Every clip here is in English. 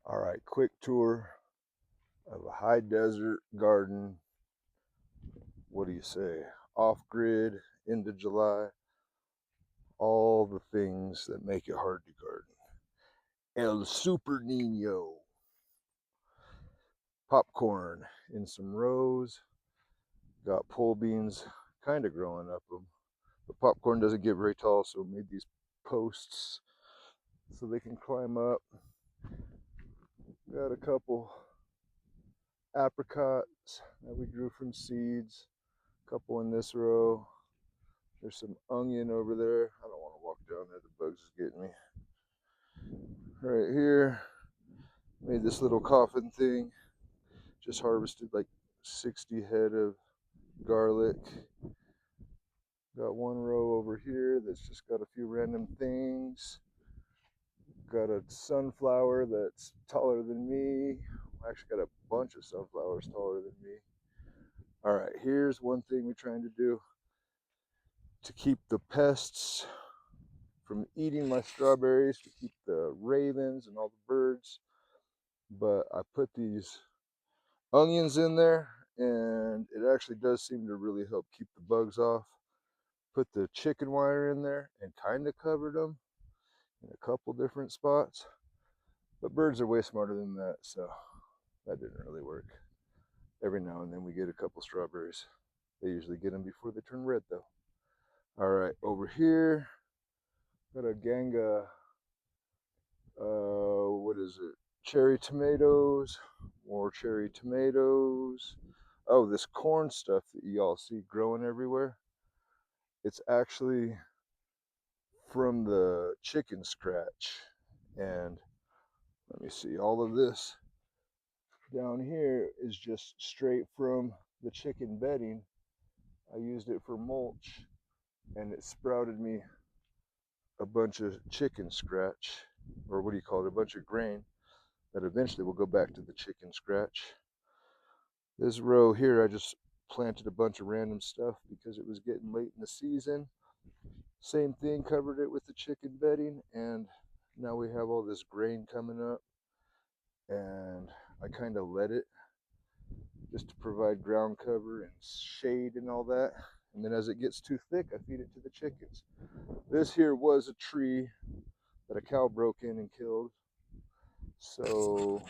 All right, quick tour of a high desert garden. What do you say? Off grid, into July, all the things that make it hard to garden. El Super Nino. Popcorn in some rows. Got pole beans kind of growing up them. But popcorn doesn't get very tall, so we made these posts so they can climb up. Got a couple apricots that we grew from seeds. A couple in this row. There's some onion over there. I don't want to walk down there. The bugs is getting me. Right here, made this little coffin thing. Just harvested like 60 head of garlic. Got one row over here that's just got a few random things. Got a sunflower that's taller than me. I actually got a bunch of sunflowers taller than me. All right, here's one thing we're trying to do to keep the pests from eating my strawberries, to keep the ravens and all the birds. But I put these onions in there, and it actually does seem to really help keep the bugs off. Put the chicken wire in there and kind of covered them in a couple different spots. But birds are way smarter than that, so that didn't really work. Every now and then we get a couple strawberries. They usually get them before they turn red, though. All right, over here, got a gang of, what is it? Cherry tomatoes, more cherry tomatoes. Oh, this corn stuff that y'all see growing everywhere, it's actually from the chicken scratch. And let me see, all of this down here is just straight from the chicken bedding. I used it for mulch, and it sprouted me a bunch of chicken scratch, or what do you call it, a bunch of grain that eventually will go back to the chicken scratch. This row here, I just planted a bunch of random stuff because it was getting late in the season. Same thing, covered it with the chicken bedding, and now we have all this grain coming up, and I kind of let it just to provide ground cover and shade and all that. And then as it gets too thick, I feed it to the chickens. This here was a tree that a cow broke in and killed, so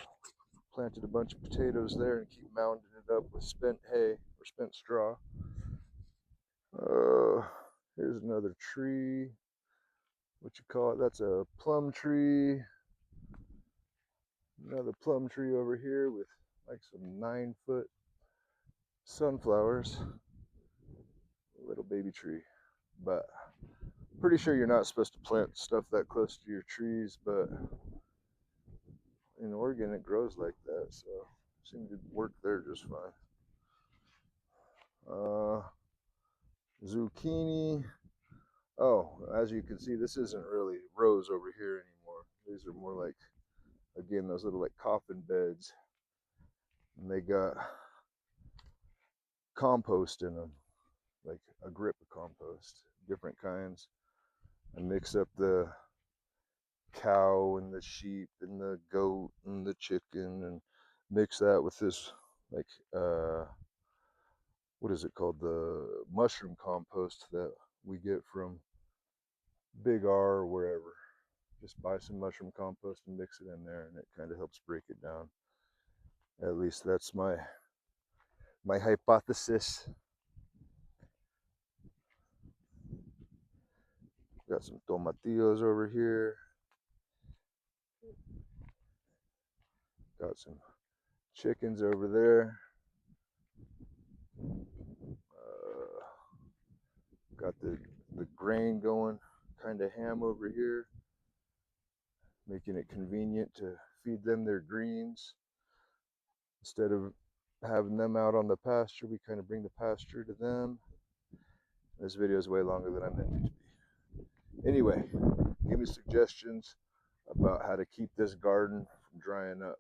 planted a bunch of potatoes there and keep mounding it up with spent hay or spent straw. Here's another tree. What you call it? That's a plum tree. Another plum tree over here with like some 9-foot sunflowers. A little baby tree. But pretty sure you're not supposed to plant stuff that close to your trees, but in Oregon it grows like that, so it seemed to work there just fine. Zucchini. Oh, as you can see, this isn't really rows over here anymore. These are more like, again, those little like coffin beds. And they got compost in them, like a grip of compost, different kinds. I mix up the cow and the sheep and the goat and the chicken and mix that with this, like, what is it called? The mushroom compost that we get from Big R or wherever. Just buy some mushroom compost and mix it in there, and it kind of helps break it down. At least that's my hypothesis. Got some tomatillos over here. Got some chickens over there. Got the grain going, kind of ham over here, making it convenient to feed them their greens. Instead of having them out on the pasture, we kind of bring the pasture to them. This video is way longer than I meant it to be. Anyway, give me suggestions about how to keep this garden from drying up.